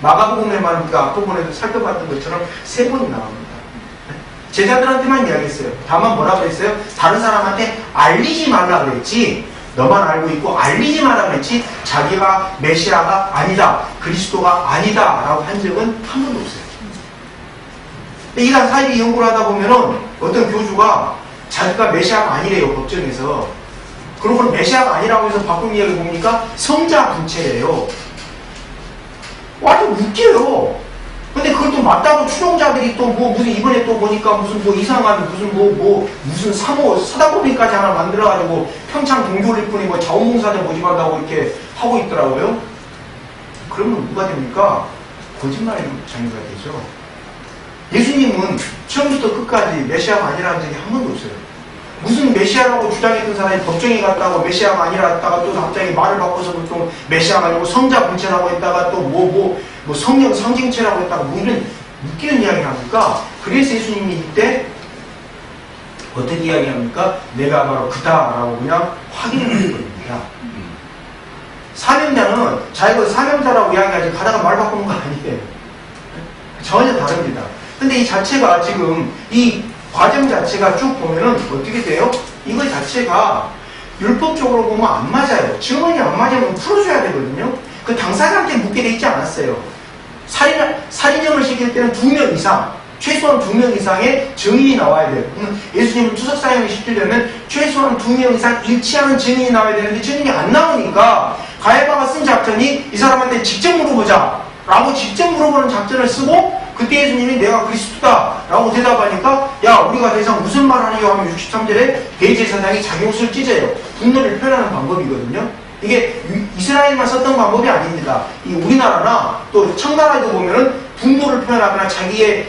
마가복음에만 우리가 앞부분에도 살펴봤던 것처럼 3번이 나옵니다. 제자들한테만 이야기했어요. 다만 뭐라고 그랬어요? 다른 사람한테 알리지 말라 그랬지 너만 알고 있고 알리지 마라 그랬지 자기가 메시아가 아니다 그리스도가 아니다 라고 한 적은 한 번도 없어요. 근데 이단 사이비 연구를 하다 보면은 어떤 교주가 자기가 메시아가 아니래요. 법정에서. 그러고 메시아가 아니라고 해서 바꾼 이야기 봅니까? 성자 분체예요. 완전 웃겨요. 근데 그걸 또 맞다고 추종자들이 또 뭐 무슨 이번에 또 보니까 무슨 뭐 이상한 무슨 사다구리까지 하나 만들어가지고 평창 동교올림픽에 뭐 자원봉사자 모집한다고 이렇게 하고 있더라고요. 그러면 뭐가 됩니까? 거짓말의 장애가 되죠. 예수님은 처음부터 끝까지 메시아가 아니라는 적이 한 번도 없어요. 무슨 메시아라고 주장했던 사람이 법정에 갔다가 메시아가 아니라 했다가 또 갑자기 말을 바꿔서 또 메시아가 아니고 성자 본체라고 했다가 또 뭐 성령 상징체라고 했다가 뭐 이런 웃기는 이야기를 합니까? 그래서 예수님이 이때 어떻게 이야기합니까? 내가 바로 그다라고 그냥 확인을 하는 겁니다. 사명자는 자기가 사명자라고 이야기하지 가다가 말 바꾸는 거 아니에요. 전혀 다릅니다. 근데 이 자체가 지금 이 과정 자체가 쭉 보면은 어떻게 돼요? 이거 자체가 율법적으로 보면 안 맞아요. 증언이 안 맞으면 풀어줘야 되거든요. 그 당사자한테 묻게 돼 있지 않았어요. 살인형을 시킬 때는 2명 이상, 최소한 2명 이상의 증인이 나와야 돼요. 예수님은 투석사형을 시키려면 최소한 2명 이상 일치하는 증인이 나와야 되는데 증인이 안 나오니까 가야바가 쓴 작전이 이 사람한테 직접 물어보자 라고 직접 물어보는 작전을 쓰고 그때 예수님이 내가 그리스도다 라고 대답하니까 야 우리가 더 이상 무슨 말 하려고 하면 63절에 대제사장이 자기 옷을 찢어요. 분노를 표현하는 방법이거든요. 이게 이스라엘만 썼던 방법이 아닙니다. 이 우리나라나 또 청나라에도 보면은 분노를 표현하거나 자기의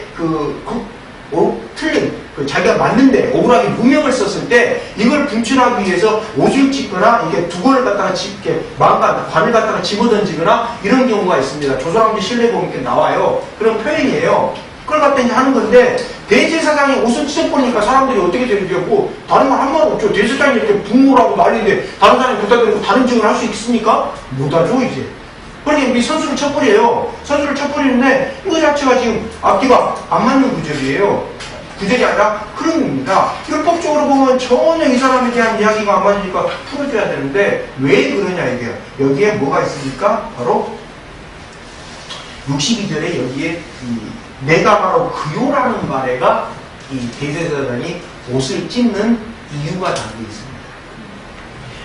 틀린 자기가 맞는데 억울하게 누명을 썼을 때 이걸 분출하기 위해서 옷을 찢거나 이게 두건을 갖다가 이렇게 관을 갖다가 집어던지거나 이런 경우가 있습니다. 조선왕조 신뢰 보면 이렇게 나와요. 그런 표현이에요. 그걸 갖다 이제 하는 건데 대제사장이 옷을 찢어버리니까 사람들이 어떻게 되겠고 다른 말 한 말 없죠. 대제사장이 이렇게 분노라고 난리인데 다른 사람이 갖다 대고 다른 증언을 할 수 있습니까? 못하죠 이제. 그러니 우리 선수를 쳐버려요. 선수를 쳐버리는데 이거 자체가 지금 앞뒤가 안 맞는 구절이에요. 구절이 아니라 흐름입니다. 율법적으로 보면 전혀 이 사람에 대한 이야기가 안 맞으니까 풀어줘야 되는데 왜 그러냐 이게요. 여기에 뭐가 있습니까? 바로 62절에 여기에 내가 바로 그요라는 말에가 이 대제사장이 옷을 찢는 이유가 담겨 있습니다.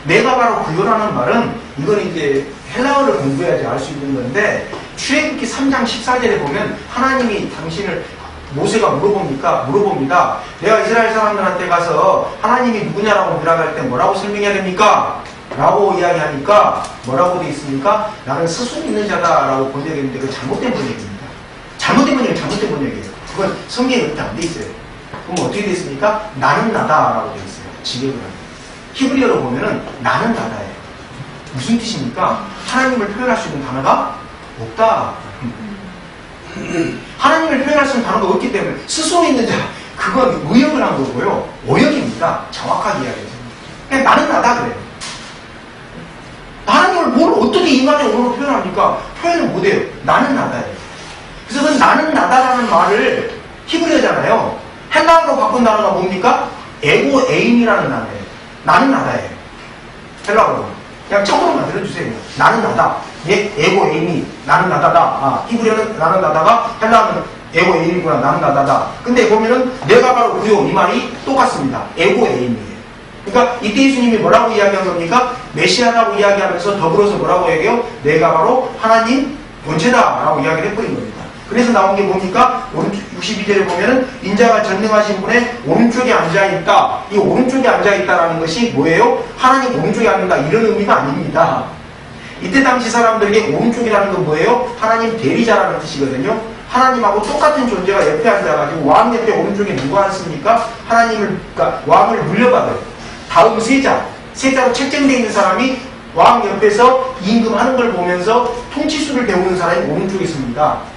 내가 바로 그요라는 말은 이건 이제 헬라어를 공부해야지 알 수 있는 건데 출애굽기 3장 14절에 보면 하나님이 당신을 모세가 물어봅니다. 내가 이스라엘 사람들한테 가서 하나님이 누구냐라고 물어갈 때 뭐라고 설명해야 됩니까? 라고 이야기하니까 뭐라고 되어 있습니까? 나는 스승 있는 자다라고 번역했는데 그건 잘못된 번역입니다. 잘못된 번역이에요. 그건 성경에 그렇게 안 돼 있어요. 그럼 어떻게 되어 있습니까? 나는 나다라고 되어 있어요. 직역을 하면. 히브리어로 보면은 나는 나다예요. 무슨 뜻입니까? 하나님을 표현할 수 있는 단어가 없다. 하나님을 표현할 수 있는 단어가 없기 때문에 스스로 있는 자, 그건 의역을 한 거고요. 오역입니다. 정확하게 이야기해서. 그냥 나는 나다 그래요. 하나님을 뭘 어떻게 인간의 언어로 표현합니까? 표현을 못해요. 나는 나다예요. 그래서 그 나는 나다라는 말을 히브리어잖아요. 헬라어로 바꾼 단어가 뭡니까? 에고 에임이라는 단어예요. 나는 나다예요. 헬라어로. 그냥 처음으로만 들어주세요. 나는 나다. 에고 에임이 나는 나다다. 히브리어는 나는 나다가 헬라어는 에고 에임이구나. 나는 나다다. 근데 보면은 내가 바로 그요 이 말이 똑같습니다. 에고 에임이에요. 그러니까 이때 예수님이 뭐라고 이야기한 겁니까? 메시아라고 이야기하면서 더불어서 뭐라고 얘기해요? 내가 바로 하나님 본체다라고 이야기를 해버린 겁니다. 그래서 나온 게 뭡니까? 62절에 보면은 인자가 전능하신 분의 오른쪽에 앉아있다. 이 오른쪽에 앉아있다라는 것이 뭐예요? 하나님 오른쪽에 앉는다 이런 의미가 아닙니다. 이때 당시 사람들에게 오른쪽이라는 건 뭐예요? 하나님 대리자라는 뜻이거든요. 하나님하고 똑같은 존재가 옆에 앉아가지고 왕 옆에 오른쪽에 누가 앉습니까? 그러니까 왕을 물려받아요. 다음 세자로 책정되어 있는 사람이 왕 옆에서 임금하는 걸 보면서 통치수를 배우는 사람이 오른쪽에 있습니다.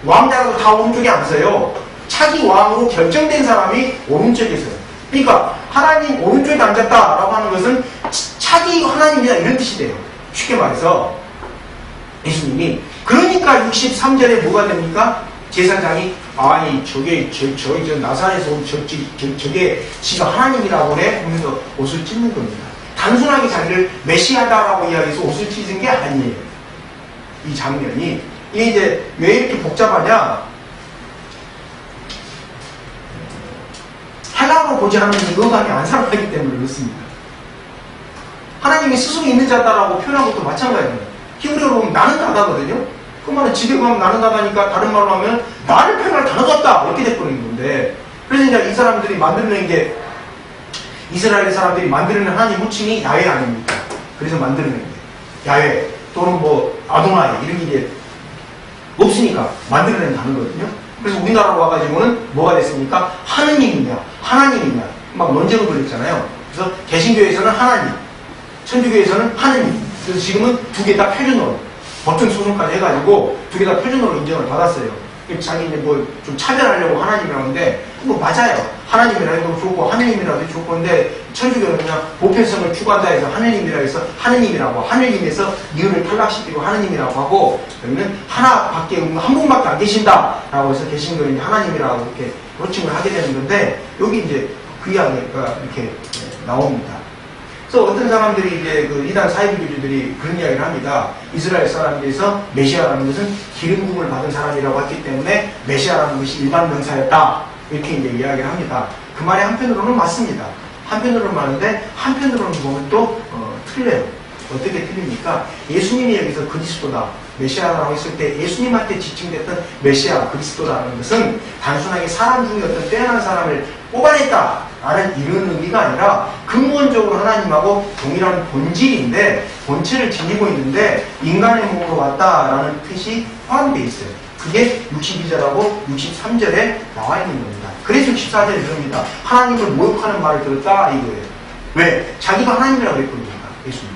왕자라도 다 오른쪽에 앉아요. 차기 왕으로 결정된 사람이 오른쪽에 있어요. 그러니까 하나님 오른쪽에 앉았다라고 하는 것은 차기 하나님이다 이런 뜻이 돼요. 쉽게 말해서 예수님이 그러니까 63절에 뭐가 됩니까? 제사장이 아니 저게 저 나사렛에서 온 저게 지가 하나님이라고 그래 하면서 옷을 찢는 겁니다. 단순하게 자기를 메시아다라고 이야기해서 옷을 찢은 게 아니에요. 이 장면이 이게 이제 왜 이렇게 복잡하냐? 헬라어로 보지 않으면 이거감이 안 살아가기 때문에 그렇습니다. 하나님이 스승이 있는 자다라고 표현한 것도 마찬가지예요. 히브리어로 보면 나는 나다거든요. 그 말은 지금 하면 나는 나다니까 다른 말로 하면 나를 표현할 단어가 없다 이렇게 돼버린 건데 그래서 이제 이 사람들이 만들어낸 게 이스라엘 사람들이 만들어낸 하나님 호칭이 야훼 아닙니까? 그래서 만들어낸 게 야훼 또는 뭐 아도나이 이런 게 이제 없으니까 만들어낸 단어거든요. 그래서 우리나라로 와가지고는 뭐가 됐습니까? 하느님이냐, 하나님이냐, 막 논쟁을 벌였잖아요. 그래서 개신교에서는 하나님, 천주교에서는 하느님. 그래서 지금은 두 개 다 표준어로, 법정 소송까지 해가지고 두 개 다 표준어로 인정을 받았어요. 자기 이제 뭐 좀 차별하려고 하나님이라고 하는데, 뭐 맞아요. 하나님이라 해도 좋고, 하느님이라도 해도 좋고, 근데 천주교는 그냥 보편성을 추구한다 해서 하느님이라 해서 하느님이라고, 하느님에서 이유를 탈락시키고 하느님이라고 하고, 그러면 하나밖에, 한 분밖에 안 계신다라고 해서 개신교는 하나님이라고 이렇게 호칭을 하게 되는 건데, 여기 이제 그 이야기가 이렇게 나옵니다. 그래서 어떤 사람들이 이제 그 이단 사이비교주들이 그런 이야기를 합니다. 이스라엘 사람들에서 메시아라는 것은 기름 부음을 받은 사람이라고 했기 때문에 메시아라는 것이 일반 명사였다. 이렇게 이제 이야기를 합니다. 그 말이 한편으로는 맞습니다. 한편으로는 맞는데 한편으로는 보면 또 틀려요. 어떻게 틀립니까? 예수님이 여기서 그리스도다, 메시아라고 했을 때 예수님한테 지칭됐던 메시아, 그리스도라는 것은 단순하게 사람 중에 어떤 뛰어난 사람을 뽑아냈다라는 이런 의미가 아니라 근본적으로 하나님하고 동일한 본질인데, 본체를 지니고 있는데 인간의 몸으로 왔다라는 뜻이 포함되어 있어요. 그게 62절하고 63절에 나와 있는 겁니다. 그래서 64절에 그럽니다. 하나님을 모욕하는 말을 들었다 이거예요. 왜? 자기가 하나님이라고 했거든요. 예수님.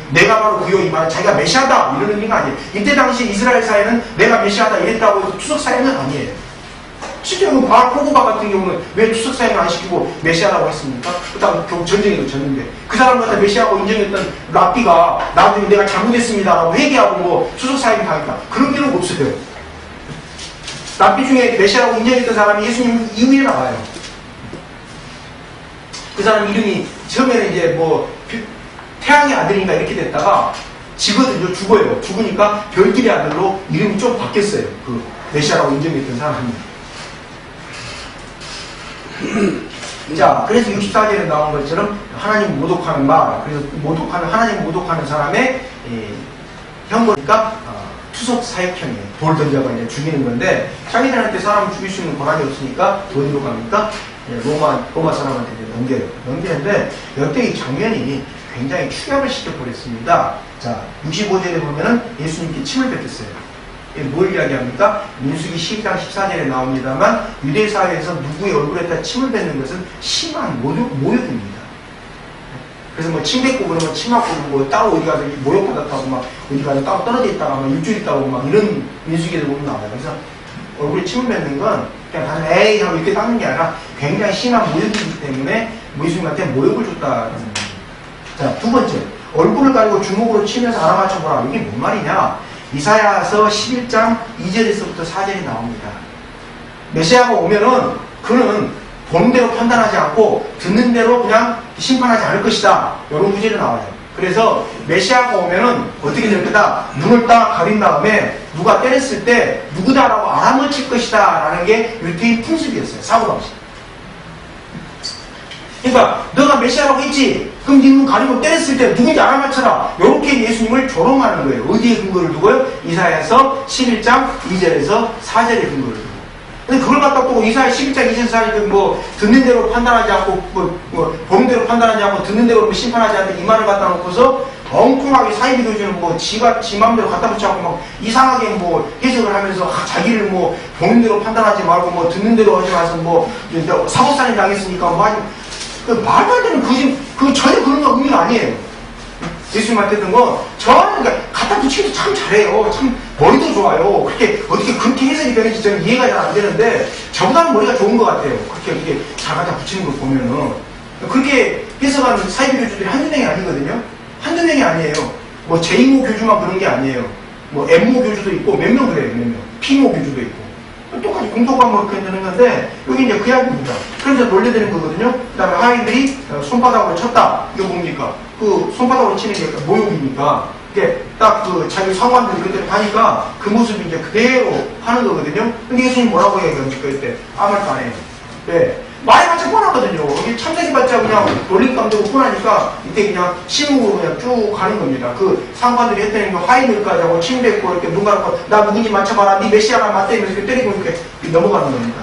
내가 바로 그요, 이 말은 자기가 메시아다 이런 의미가 아니에요. 이때 당시 이스라엘 사회는 내가 메시아다 이랬다고 해서 추석 사회는 아니에요. 실제로 바알 포고바 같은 경우는 왜 추석 사회는 안 시키고 메시아라고 했습니까? 그다음 결국 전쟁에도 졌는데 그 사람 갖다 메시아라고 인정했던 랍비가 나중에 내가 잘못했습니다라고 회개하고 뭐 추석 사회를 당했다. 그런 기록 없어요. 랍비 중에 메시아라고 인정했던 사람이 예수님 이후에 나와요. 그 사람 이름이 처음에는 이제 뭐 태양의 아들인가 이렇게 됐다가 지거든요. 죽어요. 죽으니까 별길의 아들로 이름이 좀 바뀌었어요. 그 메시아라고 인정했던 사람이. 자, 그래서 64절에 나온 것처럼 하나님 모독하는 말, 그래서 하나님 모독하는 사람의 형벌이니까 투석 사역형이에요. 돌 던져가 이제 죽이는 건데, 자기들한테 사람을 죽일 수 있는 권한이 없으니까 어디로 갑니까? 로마 사람한테 이제 넘기는데, 이때 이 장면이 굉장히 축약을 시켜버렸습니다. 자, 65절에 보면은 예수님께 침을 뱉었어요. 뭘 이야기합니까? 민수기 12장 14절에 나옵니다만, 유대 사회에서 누구의 얼굴에다 침을 뱉는 것은 심한 모욕입니다. 그래서 뭐 침 뱉고 그러면 침 맞고 뭐 따로 어디 가서 모욕받았다고 막 어디 가서 따로 떨어져 있다가 막 일주일 있다고 막 이런 민수기를 보면 나와요. 그래서 얼굴에 침을 뱉는 건 그냥 단순히 에이 하고 이렇게 닦는 게 아니라 굉장히 심한 모욕이기 때문에 예수님한테 모욕을 줬다는 겁니다. 자, 두 번째, 얼굴을 가지고 주먹으로 치면서 알아맞혀보라. 이게 뭔 말이냐? 이사야서 11장 2절에서부터 4절이 나옵니다. 메시아가 오면은 그는 보는 대로 판단하지 않고 듣는 대로 그냥 심판하지 않을 것이다. 이런 구절이 나와요. 그래서 메시아가 오면은 어떻게 될 거다? 눈을 딱 가린 다음에 누가 때렸을 때 누구다라고 알아맞힐 것이다 라는 게 유대인 풍습이었어요. 사고방식. 그러니까 너가 메시아라고 했지? 그럼 네 눈 가리고 때렸을 때 누군지 알아맞혀라. 이렇게 예수님을 조롱하는 거예요. 어디에 근거를 두고요? 이사야서 11장 2절에서 4절에 근거를 두고. 근데 그걸 갖다 또 이사야 11장 2절에서 4절에 뭐 듣는 대로 판단하지 않고 보는 대로 판단하지 않고 듣는 대로 뭐 심판하지 않는 이 말을 갖다 놓고서 엉뚱하게 사이비교주는 뭐 지 맘대로 갖다 붙여갖고 막 이상하게 뭐 해석을 하면서 자기를 뭐 보는 대로 판단하지 말고 뭐 듣는 대로 하지 마서 뭐 사고살인 당했으니까 뭐 말도 안 되는 그 전혀 그런 거 의미가 아니에요. 예수님한테 했던 거 저는 그러니까 갖다 붙이기도 참 잘해요. 참 머리도 좋아요. 그렇게 어떻게 그렇게 해석이 되는지 저는 이해가 잘 안 되는데 저보다는 머리가 좋은 것 같아요. 그렇게 잘 갖다 붙이는 걸 보면은 그렇게 해석하는 사이비교주들이 한두 명이 아니거든요. 한두 명이 아니에요. 뭐 제이모 교주만 그런 게 아니에요. 뭐 엠모 교주도 있고 몇 명 그래요. 몇 명. 피모 교주도 있고. 똑같이 공통과목을 그렇게 되는 건데 여기 이제 그 이야기입니다. 그래서 놀려드는 거거든요. 그 다음에 하인들이 손바닥으로 쳤다. 이거 뭡니까? 그 손바닥으로 치는 게 모욕이니까 이게 딱 그 자기 상관들이 그렇게 하니까 그 모습이 이제 그대로 하는 거거든요. 근데 예수님 뭐라고 얘기합니까? 이때 아무 말도 안 해요. 네. 말이 맞지 뻔하거든요. 이게 참새기봤자 그냥 놀림감 되고 뻔하니까 이때 그냥 심으로 그냥 쭉 가는 겁니다. 그 상관들이 했더니 하인들까지 하고 침 뱉고 이렇게 눈 가리고 나 누군지 맞춰봐라. 네 메시아가 맞대면서 이렇게 때리고 이렇게 넘어가는 겁니다.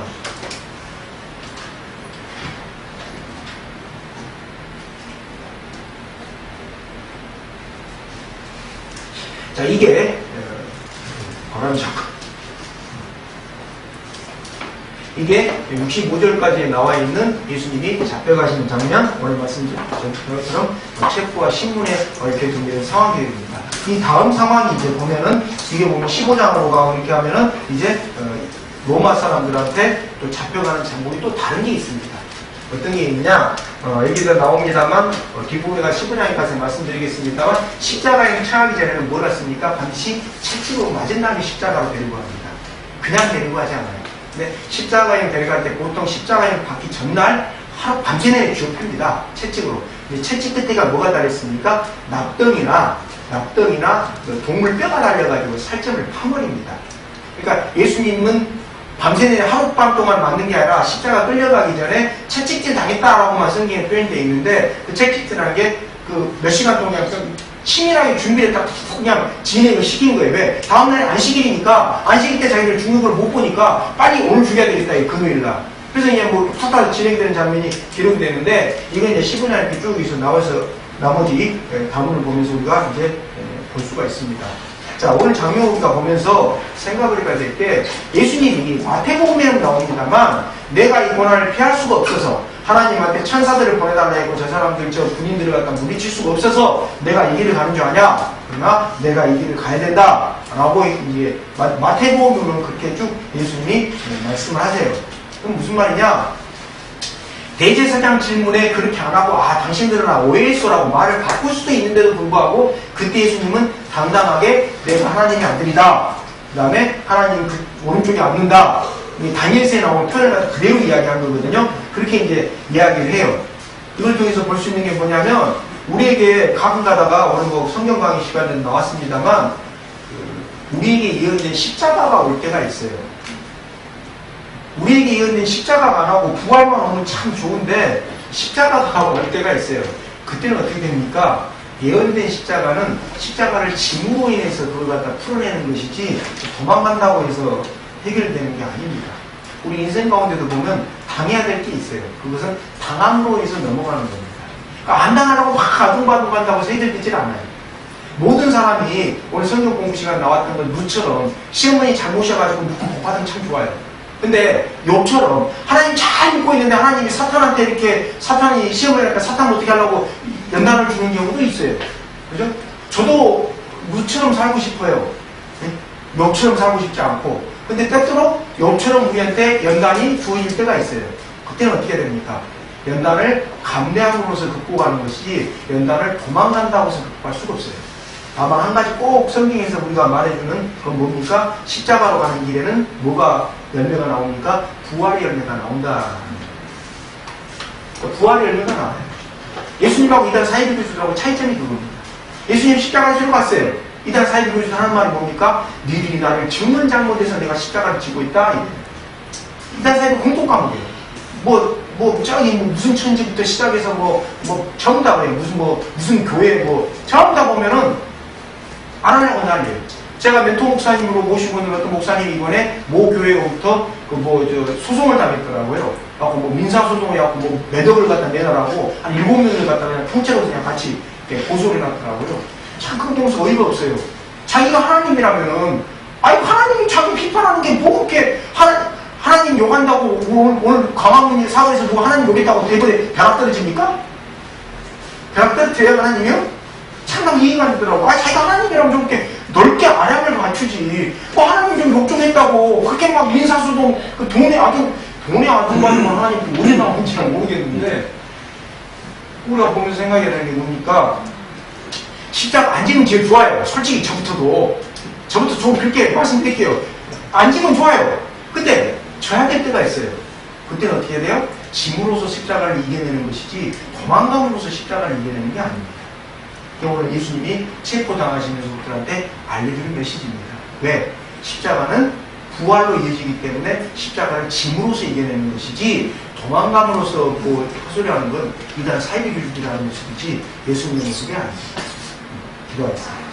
자, 이게 바람이 자꾸 이게 65절까지 나와 있는 예수님이 잡혀가시는 장면, 오늘 말씀드린 것처럼 체포와 신문에 이렇게 준비된 상황입니다. 이 다음 상황이 이제 보면은, 이게 보면 15장으로 가고 이렇게 하면은 이제 로마 사람들한테 또 잡혀가는 장면이 또 다른 게 있습니다. 어떤 게 있느냐, 여기서 나옵니다만, 뒷부분에가 15장에 가서 말씀드리겠습니다만, 십자가에 처하기 전에는 뭘 했습니까? 반드시 채찍으로 맞은 다음에 십자가로 데리고 갑니다. 그냥 데리고 하지 않아요. 근데 십자가에 데려갈 때 보통 십자가에 받기 전날 하루 밤새 내내 쥐어팹니다. 채찍으로. 근데 채찍 끝에가 뭐가 달렸습니까? 납덩이나 동물 뼈가 달려가지고 살점을 파버립니다. 그러니까 예수님은 밤새 내내 하룻밤 동안 맞는 게 아니라 십자가 끌려가기 전에 채찍질 당했다라고만 성경에 표현되어 있는데, 그 채찍질하는 게 그 몇 시간 동안 치밀하게 준비를 딱 그냥 진행을 시킨 거예요. 왜? 다음날에 안식일이니까, 안식일 때 자기들 죽는 걸 못 보니까 빨리 오늘 죽여야 되겠다, 이 금요일날. 그래서 이제 뭐 탁탁 진행되는 장면이 기록이 되는데, 이건 이제 15년 이렇게 쭉 있어 나와서 나머지 다문을 보면서 우리가 이제 볼 수가 있습니다. 자, 오늘 장면 우리가 보면서 생각을 해봐야 될 게, 예수님이 마태복음에는 나옵니다만 내가 이 고난을 피할 수가 없어서 하나님한테 천사들을 보내달라 했고 저 사람들 저 군인들을 갖다 물리칠 수가 없어서 내가 이 길을 가는 줄 아냐? 그러나 내가 이 길을 가야 된다 라고 이제 마태복음은 그렇게 쭉 예수님이 말씀을 하세요. 그럼 무슨 말이냐? 대제사장 질문에 그렇게 안 하고 당신들은 오해했어라고 말을 바꿀 수도 있는데도 불구하고 그때 예수님은 당당하게 내가 하나님의 아들이다. 그 다음에 하나님 그 오른쪽에 앉는다. 다니엘서에 나오는 표현을 갖다 그대로 이야기한 거거든요. 그렇게 이제 이야기를 해요. 이걸 통해서 볼 수 있는 게 뭐냐면, 우리에게 가끔 가다가 오늘 뭐 성경 강의 시간에 나왔습니다만 우리에게 예언된 십자가가 올 때가 있어요. 우리에게 예언된 십자가가 안 하고 부활만 오면 참 좋은데 십자가가 올 때가 있어요. 그때는 어떻게 됩니까? 예언된 십자가는 십자가를 짐으로 인해서 그걸 갖다 풀어내는 것이지 도망간다고 해서 해결되는 게 아닙니다. 우리 인생 가운데도 보면 당해야 될 게 있어요. 그것은 당함으로 해서 넘어가는 겁니다. 그러니까 안 당하려고 막 아둥바둥간다고 해서 해결되질 않아요. 모든 사람이 오늘 성경 공부 시간 나왔던 건 누처럼 시어머니 잘 모셔가지고 누구 복 받으면 참 좋아요. 근데 욥처럼 하나님 잘 믿고 있는데 하나님이 사탄한테 이렇게 사탄이 시험을 하니까 사탄을 어떻게 하려고 연단을 주는 경우도 있어요. 그죠? 저도 욥처럼 살고 싶어요. 욥처럼 살고 싶지 않고. 근데 때때로 욥처럼 우리한테 연단이 주어질 때가 있어요. 그때는 어떻게 됩니까? 연단을 감내함으로써 극복하는 것이 연단을 도망간다고 해서 극복할 수가 없어요. 다만 한 가지 꼭 성경에서 우리가 말해주는 건 뭡니까? 십자가로 가는 길에는 뭐가 열매가 나옵니까? 부활의 열매가 나온다. 부활의 열매가 나와요. 예수님하고 이단 사이비교주들하고 차이점이 그겁니다. 예수님 십자가를 지러 갔어요. 이단 사이비교주들 하는 말이 뭡니까? 니들이 나를 증언 잘못해서 내가 십자가를 지고 있다. 이단 사이비 공통 과목이에요. 저기 무슨 천지부터 시작해서 전부 다 그래요. 무슨 교회 전부 다 보면은 안 하려고 난리예요. 제가 멘토 목사님으로 모시고 있는 어떤 목사님이 이번에 모 교회로부터 소송을 당했더라고요. 민사소송을 해갖고 매덕을 갖다 내놔라고 한 7명을 갖다 그냥 통째로 그냥 같이 고소를 해놨더라고요. 참 그거 보면서 어이가 없어요. 자기가 하나님이라면은, 하나님이 자기 비판하는 게 이렇게 하나님 욕한다고 오늘 광화문 사거리에서 누가 하나님 욕했다고 대본에 벼락 떨어집니까? 벼락 떨어져야 하나님이요? 참 이해가 안 되더라고. 자기가 하나님이라면 좀 이렇게 넓게 아량을 갖추지. 하나님 좀 욕 좀 했다고 그렇게 막 민사소송 돈에 아둥바둥 하나님 어디 나오는지는 모르겠는데, 우리가 보면서 생각해야 되는 게 뭡니까? 십자가 안 지면 제일 좋아요. 솔직히 저부터 좀 그렇게 말씀드릴게요. 안 지면 좋아요. 근데 져야 될 때가 있어요. 그때는 어떻게 해야 돼요? 짐으로서 십자가를 이겨내는 것이지 도망감으로서 십자가를 이겨내는 게 아닙니다. 오늘 예수님이 체포당하시는 속들한테 알려주는 메시지입니다. 왜? 십자가는 부활로 이어지기 때문에 십자가를 짐으로서 이겨내는 것이지 도망감으로써 헛소리하는 건 이단 사이비교주들이라는 모습이지 예수님의 모습이 아닙니다. 기도하겠습니다.